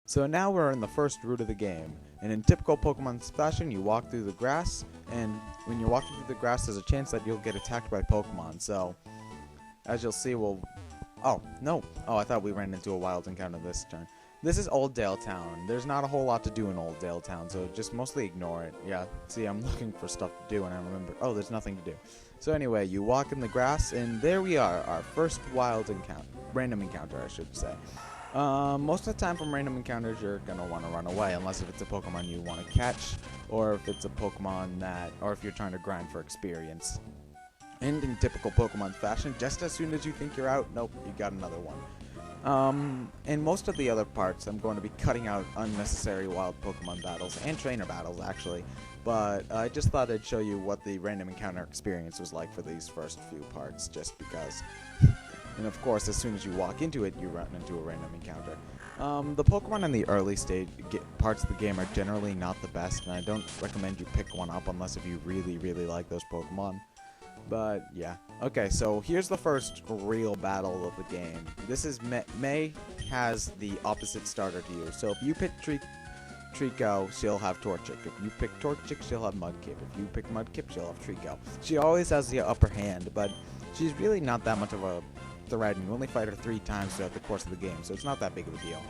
So now we're in the first route of the game, and in typical Pokemon fashion, you walk through the grass, and when you're walking through the grass, there's a chance that you'll get attacked by Pokemon. So, as you'll see, Oh, no. Oh, I thought we ran into a wild encounter this turn. This is Oldale Town. There's not a whole lot to do in Oldale Town, so just mostly ignore it. Yeah, see, I'm looking for stuff to do, and I remember, oh, there's nothing to do. So anyway, you walk in the grass, and there we are, our first wild encounter. Random encounter, I should say. Most of the time from random encounters, you're going to want to run away, unless if it's a Pokemon you want to catch, or if it's a Pokemon or if you're trying to grind for experience. And in typical Pokemon fashion, just as soon as you think you're out, nope, you got another one. In most of the other parts, I'm going to be cutting out unnecessary wild Pokemon battles, and trainer battles, actually. But I just thought I'd show you what the random encounter experience was like for these first few parts, just because. And of course, as soon as you walk into it, you run into a random encounter. The Pokemon in the early stage parts of the game are generally not the best, and I don't recommend you pick one up unless if you really, really like those Pokemon. But, yeah. Okay, so here's the first real battle of the game. This is May has the opposite starter to you. So if you pick Trico, she'll have Torchic. If you pick Torchic, she'll have Mudkip. If you pick Mudkip, she'll have Trico. She always has the upper hand, but she's really not that much of a threat, and you only fight her 3 times throughout the course of the game, so it's not that big of a deal.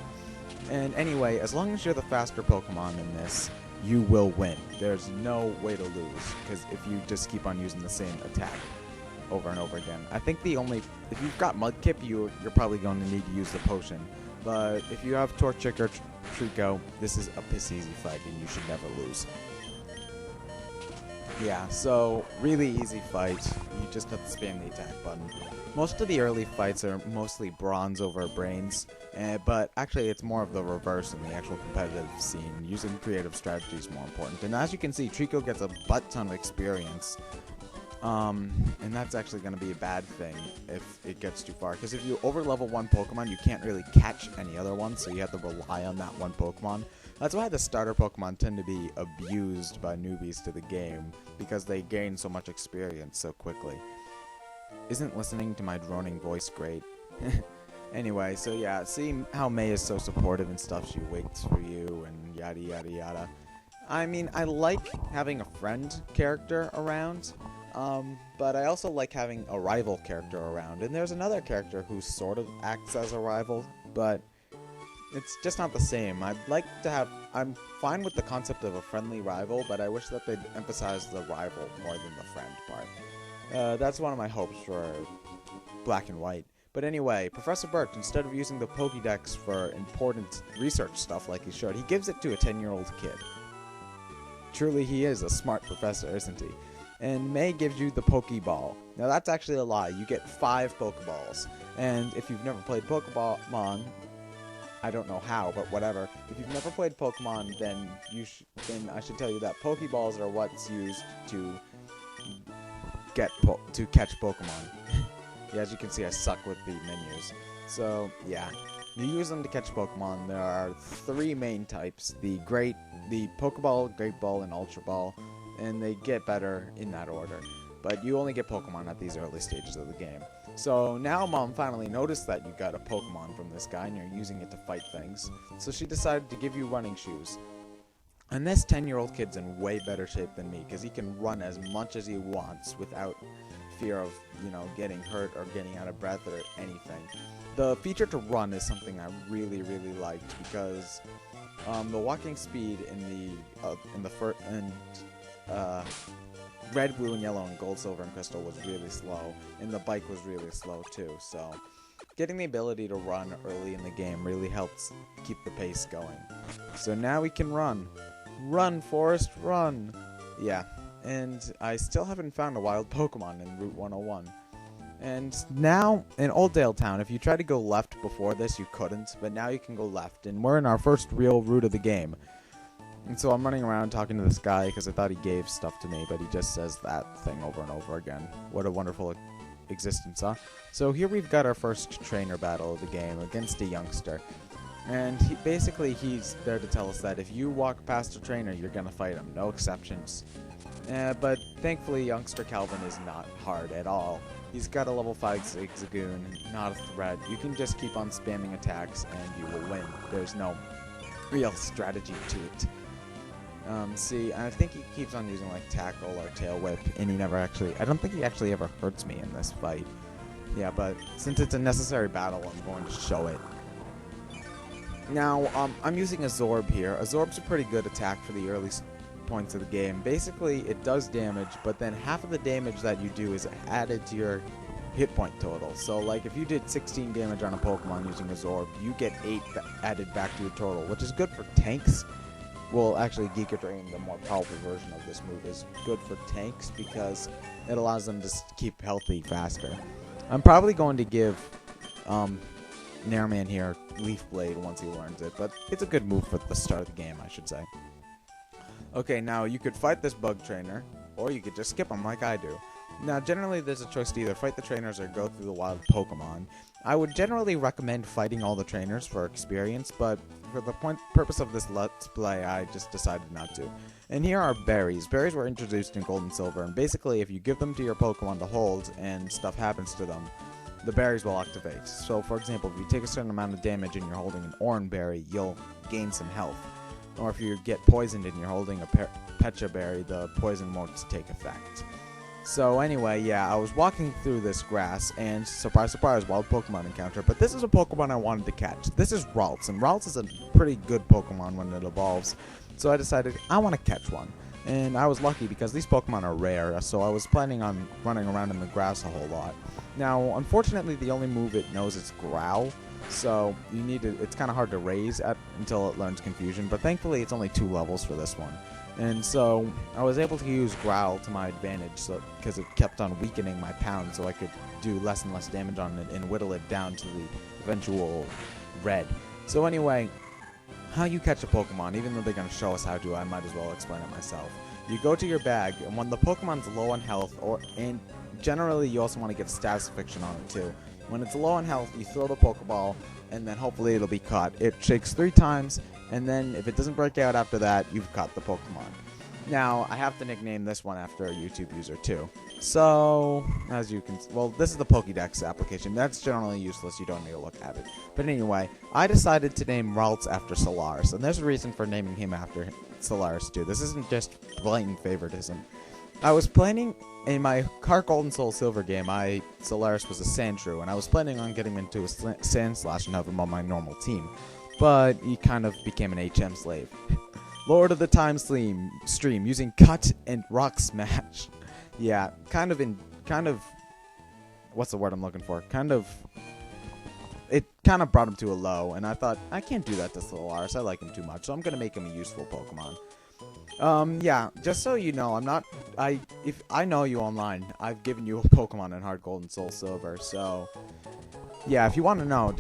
And anyway, as long as you're the faster Pokemon in this, you will win. There's no way to lose, because if you just keep on using the same attack over and over again. I think if you've got Mudkip, you're probably going to need to use the potion. But if you have Torchic or Trico, this is a piss-easy fight, and you should never lose. Yeah, so really easy fight. You just have to spam the attack button. Most of the early fights are mostly bronze over brains, but actually it's more of the reverse in the actual competitive scene. Using creative strategy is more important. And as you can see, Trico gets a butt ton of experience. And that's actually going to be a bad thing if it gets too far. Because if you overlevel one Pokemon, you can't really catch any other one, so you have to rely on that one Pokemon. That's why the starter Pokemon tend to be abused by newbies to the game, because they gain so much experience so quickly. Isn't listening to my droning voice great? Anyway, so yeah, see how May is so supportive and stuff. She waits for you and yada yada yada. I mean, I like having a friend character around, but I also like having a rival character around. And there's another character who sort of acts as a rival, but it's just not the same. I'm fine with the concept of a friendly rival, but I wish that they'd emphasize the rival more than the friend part. That's one of my hopes for Black and White. But anyway, Professor Birch, instead of using the Pokédex for important research stuff like he should, he gives it to a 10-year-old kid. Truly, he is a smart professor, isn't he? And May gives you the Pokeball. Now, that's actually a lie. You get 5 Pokeballs. And if you've never played Pokemon, I don't know how, but whatever. If you've never played Pokemon, then I should tell you that Pokeballs are what's used to catch Pokemon. Yeah, as you can see, I suck with the menus. So, yeah. You use them to catch Pokemon. There are 3 main types. The Pokeball, Great Ball, and Ultra Ball. And they get better in that order. But you only get Pokemon at these early stages of the game. So now Mom finally noticed that you got a Pokemon from this guy and you're using it to fight things. So she decided to give you running shoes. And this 10-year-old kid's in way better shape than me, because he can run as much as he wants without fear of, getting hurt or getting out of breath or anything. The feature to run is something I really, really liked, because the walking speed in Red, Blue, and Yellow, and Gold, Silver, and Crystal was really slow, and the bike was really slow too, so getting the ability to run early in the game really helps keep the pace going. So now we can run. Run, Forrest, run! Yeah, and I still haven't found a wild Pokemon in Route 101. And now, in Oldale Town, if you tried to go left before this, you couldn't, but now you can go left, and we're in our first real route of the game. And so I'm running around talking to this guy because I thought he gave stuff to me, but he just says that thing over and over again. What a wonderful existence, huh? So here we've got our first trainer battle of the game against a youngster. And he's there to tell us that if you walk past a trainer, you're going to fight him. No exceptions. But thankfully, youngster Calvin is not hard at all. He's got a level 5 Zigzagoon, not a threat. You can just keep on spamming attacks and you will win. There's no real strategy to it. See, I think he keeps on using like tackle or tail whip, and he never actually, I don't think he actually ever hurts me in this fight. Yeah, but since it's a necessary battle, I'm going to show it. Now, I'm using a Zorb here. A Zorb's a pretty good attack for the early points of the game. Basically, it does damage, but then half of the damage that you do is added to your hit point total. So, like, if you did 16 damage on a Pokemon using a Zorb, you get 8 added back to your total, which is good for tanks. Well, actually, Giga Drain, the more powerful version of this move, is good for tanks because it allows them to keep healthy faster. I'm probably going to give Nairman here Leaf Blade once he learns it, but it's a good move for the start of the game, I should say. Okay, now you could fight this bug trainer, or you could just skip him like I do. Now, generally, there's a choice to either fight the trainers or go through the wild Pokemon. I would generally recommend fighting all the trainers for experience, but for the purpose of this Let's Play, I just decided not to. And here are berries. Berries were introduced in Gold and Silver, and basically, if you give them to your Pokemon to hold and stuff happens to them, the berries will activate. So, for example, if you take a certain amount of damage and you're holding an Oran Berry, you'll gain some health. Or if you get poisoned and you're holding a Pecha Berry, the poison won't take effect. So anyway, yeah, I was walking through this grass, and surprise, surprise, wild Pokemon encounter. But this is a Pokemon I wanted to catch. This is Ralts, and Ralts is a pretty good Pokemon when it evolves. So I decided I want to catch one. And I was lucky because these Pokemon are rare, so I was planning on running around in the grass a whole lot. Now, unfortunately, the only move it knows is Growl. So you need to, it's kind of hard to raise until it learns Confusion, but thankfully it's only 2 levels for this one. And so I was able to use Growl to my advantage because it kept on weakening my pound, so I could do less and less damage on it and whittle it down to the eventual red. So anyway, how you catch a Pokemon, even though they're going to show us how to, I might as well explain it myself. You go to your bag, and when the Pokemon's low on health, and generally you also want to get status fiction on it too. When it's low on health, you throw the Pokeball, and then hopefully it'll be caught. It shakes 3 times, and then if it doesn't break out after that, you've caught the Pokemon. Now, I have to nickname this one after a YouTube user too. So, as you can, well, this is the Pokédex application. That's generally useless. You don't need to look at it. But anyway, I decided to name Ralts after Solaris, and there's a reason for naming him after Solaris too. This isn't just blatant favoritism. I was planning, in my Heart Gold and Soul Silver game, Solaris was a Sandshrew, and I was planning on getting him into a Sandslash and have him on my normal team. But he kind of became an HM slave. Lord of the Time stream using Cut and Rock Smash. Yeah, what's the word I'm looking for? It kind of brought him to a low, and I thought, I can't do that to Solaris, I like him too much, so I'm going to make him a useful Pokemon. Yeah, just so you know, if I know you online, I've given you a Pokemon in Heart Gold and Soul Silver, so, yeah, if you want to know,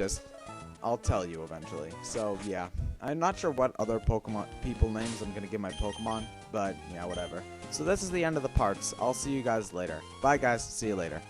I'll tell you eventually. So, yeah, I'm not sure what other Pokemon people names I'm going to give my Pokemon, but, yeah, whatever. So this is the end of the parts. I'll see you guys later. Bye, guys. See you later.